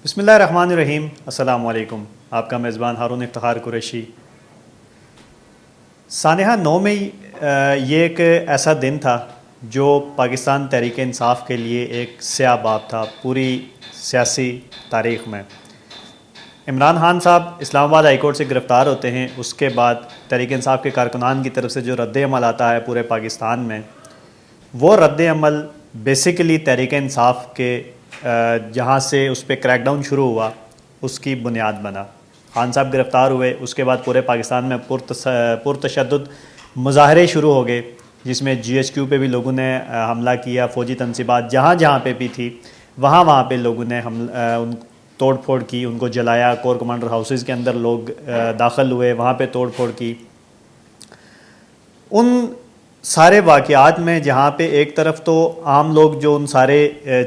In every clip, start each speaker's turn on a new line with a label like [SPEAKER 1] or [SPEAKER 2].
[SPEAKER 1] بسم اللہ الرحمن الرحیم۔ السلام علیکم۔ آپ کا میزبان ہارون افتخار قریشی۔ سانحہ 9 مئی یہ ایک ایسا دن تھا جو پاکستان تحریک انصاف کے لیے ایک سیاہ باب تھا پوری سیاسی تاریخ میں۔ عمران خان صاحب اسلام آباد ہائی کورٹ سے گرفتار ہوتے ہیں، اس کے بعد تحریک انصاف کے کارکنان کی طرف سے جو رد عمل آتا ہے پورے پاکستان میں، وہ رد عمل بیسیکلی تحریک انصاف کے جہاں سے اس پہ کریک ڈاؤن شروع ہوا اس کی بنیاد بنا۔ خان صاحب گرفتار ہوئے، اس کے بعد پورے پاکستان میں پرتشدد مظاہرے شروع ہو گئے، جس میں جی ایچ کیو پہ بھی لوگوں نے حملہ کیا، فوجی تنصیبات جہاں جہاں پہ بھی تھی وہاں پہ لوگوں نے ان توڑ پھوڑ کی، ان کو جلایا۔ کور کمانڈر ہاؤسز کے اندر لوگ داخل ہوئے، وہاں پہ توڑ پھوڑ کی۔ ان سارے واقعات میں جہاں پہ ایک طرف تو عام لوگ جو ان سارے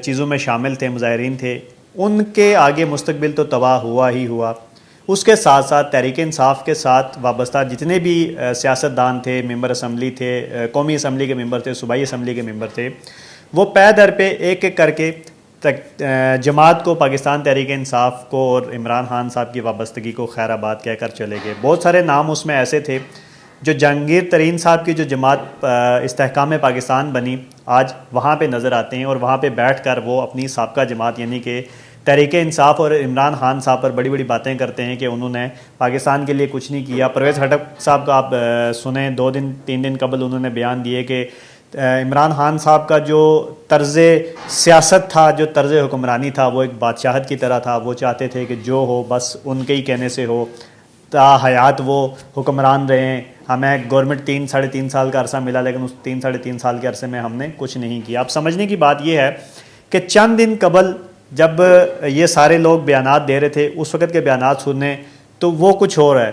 [SPEAKER 1] چیزوں میں شامل تھے، مظاہرین تھے، ان کے آگے مستقبل تو تباہ ہوا ہی ہوا، اس کے ساتھ ساتھ تحریک انصاف کے ساتھ وابستہ جتنے بھی سیاستدان تھے، ممبر اسمبلی تھے، قومی اسمبلی کے ممبر تھے، صوبائی اسمبلی کے ممبر تھے، وہ پے در پہ ایک ایک کر کے جماعت کو، پاکستان تحریک انصاف کو اور عمران خان صاحب کی وابستگی کو خیر آباد کہہ کر چلے گئے۔ بہت سارے نام اس میں ایسے تھے جو جہانگیر ترین صاحب کی جو جماعت استحکام پاکستان بنی، آج وہاں پہ نظر آتے ہیں، اور وہاں پہ بیٹھ کر وہ اپنی سابقہ جماعت یعنی کہ تحریک انصاف اور عمران خان صاحب پر بڑی بڑی باتیں کرتے ہیں کہ انہوں نے پاکستان کے لیے کچھ نہیں کیا۔ پرویز خٹک صاحب کا آپ سنیں، 2-3 دن قبل انہوں نے بیان دیے کہ عمران خان صاحب کا جو طرز سیاست تھا، جو طرز حکمرانی تھا، وہ ایک بادشاہت کی طرح تھا۔ وہ چاہتے تھے کہ جو ہو بس ان کے ہی کہنے سے ہو، تا حیات وہ حکمران رہے ہیں۔ ہمیں گورنمنٹ 3-3.5 سال کا عرصہ ملا، لیکن اس 3-3.5 سال کے عرصے میں ہم نے کچھ نہیں کیا۔ اب سمجھنے کی بات یہ ہے کہ چند دن قبل جب یہ سارے لوگ بیانات دے رہے تھے، اس وقت کے بیانات سنیں تو وہ کچھ اور ہے،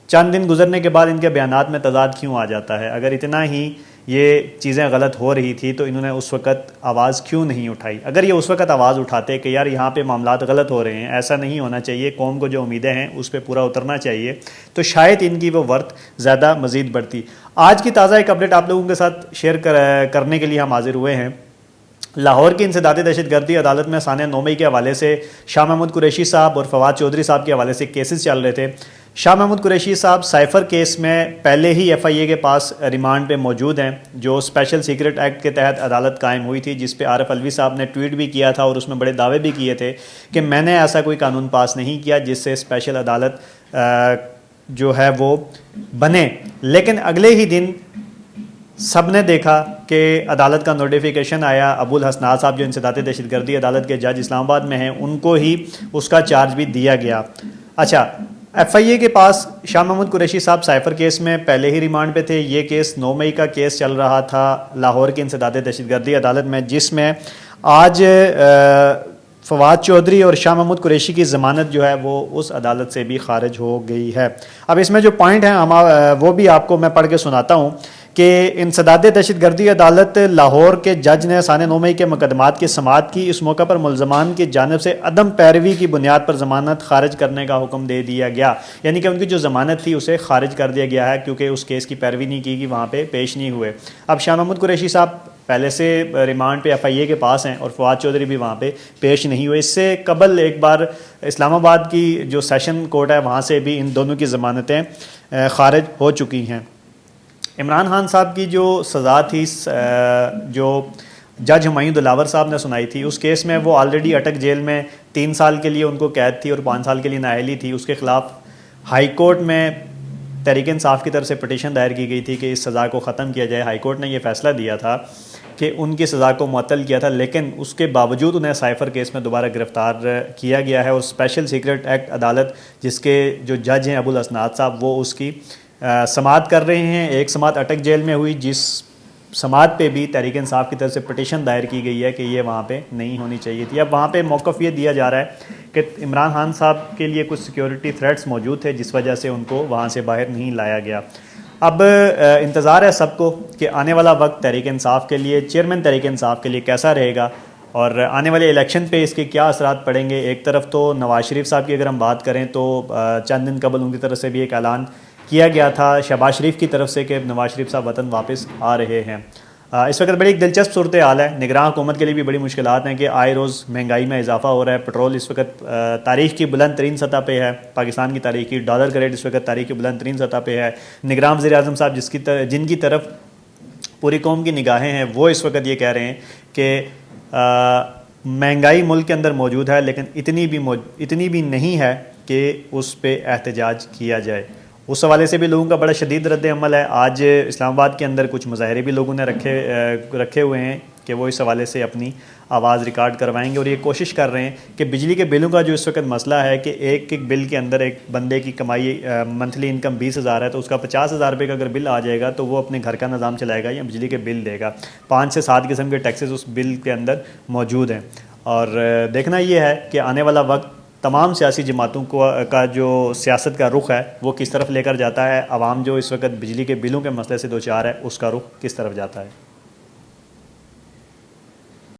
[SPEAKER 1] چند دن گزرنے کے بعد ان کے بیانات میں تضاد کیوں آ جاتا ہے؟ اگر اتنا ہی یہ چیزیں غلط ہو رہی تھی تو انہوں نے اس وقت آواز کیوں نہیں اٹھائی؟ اگر یہ اس وقت آواز اٹھاتے کہ یار یہاں پہ معاملات غلط ہو رہے ہیں، ایسا نہیں ہونا چاہیے، قوم کو جو امیدیں ہیں اس پہ پورا اترنا چاہیے، تو شاید ان کی وہ ورث زیادہ مزید بڑھتی۔ آج کی تازہ ایک اپڈیٹ آپ لوگوں کے ساتھ شیئر کرنے کے لیے ہم حاضر ہوئے ہیں۔ لاہور کی انسداد دہشت گردی عدالت میں سانحہ 9 مئی کے حوالے سے شاہ محمود قریشی صاحب اور فواد چودھری صاحب کے حوالے سے کیسز چل رہے تھے۔ شاہ محمود قریشی صاحب سائفر کیس میں پہلے ہی ایف آئی اے کے پاس ریمانڈ پہ موجود ہیں، جو اسپیشل سیکرٹ ایکٹ کے تحت عدالت قائم ہوئی تھی، جس پہ عارف علوی صاحب نے ٹویٹ بھی کیا تھا اور اس میں بڑے دعوے بھی کیے تھے کہ میں نے ایسا کوئی قانون پاس نہیں کیا جس سے اسپیشل عدالت جو ہے وہ بنے۔ لیکن اگلے ہی دن سب نے دیکھا کہ عدالت کا نوٹیفیکیشن آیا، ابو الحسنات صاحب جو انسداد دہشت گردی عدالت کے جج اسلام آباد میں ہیں، ان کو ہی اس کا چارج بھی دیا گیا۔ اچھا، ایف آئی اے کے پاس شاہ محمود قریشی صاحب سائفر کیس میں پہلے ہی ریمانڈ پہ تھے۔ یہ کیس 9 مئی کا کیس چل رہا تھا لاہور کی انسداد دہشت گردی عدالت میں، جس میں آج فواد چودھری اور شاہ محمود قریشی کی ضمانت جو ہے وہ اس عدالت سے بھی خارج ہو گئی ہے۔ اب اس میں جو پوائنٹ ہیں وہ بھی آپ کو میں پڑھ کے سناتا ہوں کہ انسداد دہشت گردی عدالت لاہور کے جج نے سانحہ 9 مئی کے مقدمات کی سماعت کی۔ اس موقع پر ملزمان کی جانب سے عدم پیروی کی بنیاد پر ضمانت خارج کرنے کا حکم دے دیا گیا، یعنی کہ ان کی جو ضمانت تھی اسے خارج کر دیا گیا ہے کیونکہ اس کیس کی پیروی نہیں کی گئی، وہاں پہ پیش نہیں ہوئے۔ اب شاہ محمود قریشی صاحب پہلے سے ریمانڈ پہ ایف آئی اے کے پاس ہیں اور فواد چودھری بھی وہاں پہ پیش نہیں ہوئے۔ اس سے قبل ایک بار اسلام آباد کی جو سیشن کورٹ ہے وہاں سے بھی ان دونوں کی ضمانتیں خارج ہو چکی ہیں۔ عمران خان صاحب کی جو سزا تھی، جو جج ہمایوں دلاور صاحب نے سنائی تھی، اس کیس میں وہ آلریڈی اٹک جیل میں 3 سال کے لیے ان کو قید تھی اور 5 سال کے لیے نااہلی تھی۔ اس کے خلاف ہائی کورٹ میں تحریک انصاف کی طرف سے پٹیشن دائر کی گئی تھی کہ اس سزا کو ختم کیا جائے۔ ہائی کورٹ نے یہ فیصلہ دیا تھا کہ ان کی سزا کو معطل کیا تھا، لیکن اس کے باوجود انہیں سائفر کیس میں دوبارہ گرفتار کیا گیا ہے، اور اسپیشل سیکرٹ ایکٹ عدالت جس کے جو جج ہیں ابو الحسنات صاحب، وہ اس کی سماعت کر رہے ہیں۔ ایک سماعت اٹک جیل میں ہوئی، جس سماعت پہ بھی تحریک انصاف کی طرف سے پٹیشن دائر کی گئی ہے کہ یہ وہاں پہ نہیں ہونی چاہیے تھی۔ اب وہاں پہ موقف یہ دیا جا رہا ہے کہ عمران خان صاحب کے لیے کچھ سیکیورٹی تھریٹس موجود تھے، جس وجہ سے ان کو وہاں سے باہر نہیں لایا گیا۔ اب انتظار ہے سب کو کہ آنے والا وقت تحریک انصاف کے لیے، چیئرمین تحریک انصاف کے لیے کیسا رہے گا، اور آنے والے الیکشن پہ اس کے کیا اثرات پڑیں گے۔ ایک طرف تو نواز شریف صاحب کی اگر ہم بات کریں تو چند دن قبل ان کی طرف سے بھی ایک اعلان کیا گیا تھا شہباز شریف کی طرف سے کہ نواز شریف صاحب وطن واپس آ رہے ہیں۔ اس وقت بڑی ایک دلچسپ صورتحال ہے، نگراں حکومت کے لیے بھی بڑی مشکلات ہیں کہ آئے روز مہنگائی میں اضافہ ہو رہا ہے، پٹرول اس وقت تاریخ کی بلند ترین سطح پہ ہے، پاکستان کی تاریخ کی، ڈالر کا ریٹ اس وقت تاریخ کی بلند ترین سطح پہ ہے۔ نگراں وزیر اعظم صاحب جن کی طرف پوری قوم کی نگاہیں ہیں، وہ اس وقت یہ کہہ رہے ہیں کہ مہنگائی ملک کے اندر موجود ہے لیکن اتنی بھی نہیں ہے کہ اس پہ احتجاج کیا جائے۔ اس حوالے سے بھی لوگوں کا بڑا شدید رد عمل ہے۔ آج اسلام آباد کے اندر کچھ مظاہرے بھی لوگوں نے رکھے ہوئے ہیں کہ وہ اس حوالے سے اپنی آواز ریکارڈ کروائیں گے، اور یہ کوشش کر رہے ہیں کہ بجلی کے بلوں کا جو اس وقت مسئلہ ہے کہ ایک بل کے اندر ایک بندے کی کمائی منتھلی انکم 20,000 ہے تو اس کا 50,000 روپے کا اگر بل آ جائے گا تو وہ اپنے گھر کا نظام چلائے گا یا بجلی کے بل دے گا۔ 5 سے 7 قسم کے ٹیکسز اس بل کے اندر موجود ہیں، اور دیکھنا یہ ہے کہ آنے والا وقت تمام سیاسی جماعتوں کا جو سیاست کا رخ ہے وہ کس طرف لے کر جاتا ہے، عوام جو اس وقت بجلی کے بلوں کے مسئلے سے دوچار ہے اس کا رخ کس طرف جاتا ہے۔